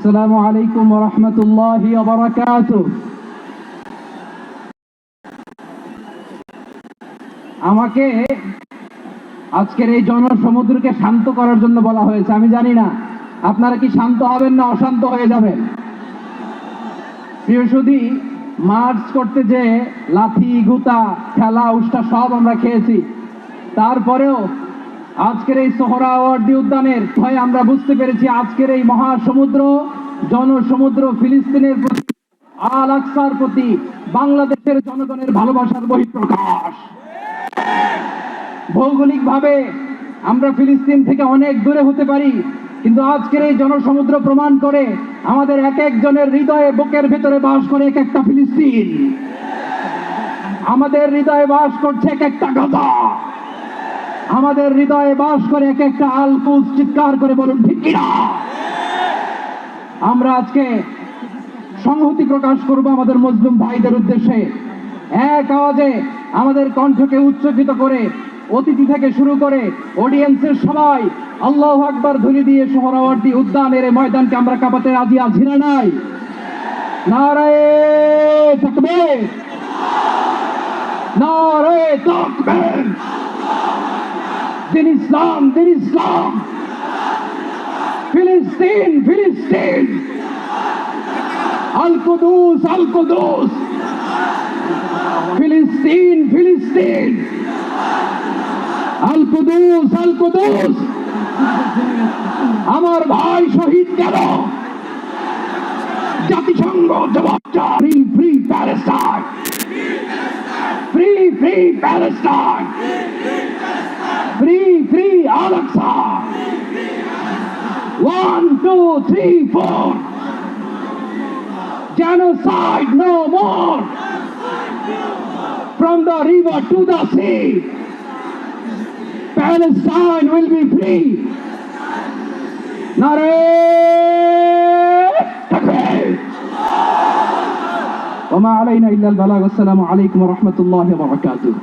আসসালামু আলাইকুম ওয়া রাহমাতুল্লাহি ওয়া বারাকাতুহু। আমাকে আজকের এই জনসমুদ্রকে শান্ত করার জন্য বলা হয়েছে। আমি জানি না আপনারা কি শান্ত হবেন না অশান্ত হয়ে যাবেন। প্রিয় সুধী, মার্চ করতে যে লাথি গুতা খেলা উষ্টা সব আমরা খেয়েছি, তারপরেও আজকের এই সোহরাওয়ার্দী উদ্যানের ভয়ে আমরা বুঝতে পেরেছি আজকের এই মহাসমুদ্র জনসমুদ্র ফিলিস্তিনের প্রতি, আল আকসার প্রতি বাংলাদেশের জনগণের ভালোবাসার বহিঃপ্রকাশ। ভৌগোলিকভাবে আমরা ফিলিস্তিন থেকে অনেক দূরে হতে পারি, কিন্তু আজকের এই জনসমুদ্র প্রমাণ করে আমাদের এক একজনের হৃদয়ে বুকের ভেতরে বাস করে এক একটা ফিলিস্তিন। আমাদের হৃদয়ে বাস করছে এক একটা গাজা, আমাদের হৃদয়ে বাস করে এক একটা আল কুদস। চিৎকার করে বলুন ঠিক কিনা। আমরা আজকে সংহতি প্রকাশ করব আমাদের মুসলিম ভাইদের উদ্দেশ্যে। এক আওয়াজে আমাদের কণ্ঠকে উচ্চকিত করে অতিথি থেকে শুরু করে অডিয়েন্সের সবাই আল্লাহু আকবার ধ্বনি দিয়ে সোহরাওয়ার্দী উদ্যানের এই ময়দানকে আমরা কাঁপাতে রাজি আছি না নাই? নারায়ে তাকবীর, নারায়ে তাকবীর। দিন ইসলাম, দিন ইসলাম। ফিলিস্তিন, ফিলিস্তিন। আল কুদুস, আল কুদুস। ফিলিস্তিন, ফিলিস্তিন। আল কুদুস, আল কুদুস। আমার ভাই শহীদ কেন? জাতিসংঘ জবাব চায়। Free free Palestine, free free Palestine, free free Al Aqsa. 1 2 3 4, genocide no more. From the river to the sea, Palestine will be free. Nareh takbir. Wa ma alayna illa al-balagh. Assalamu alaykum wa rahmatullahi wa barakatuh.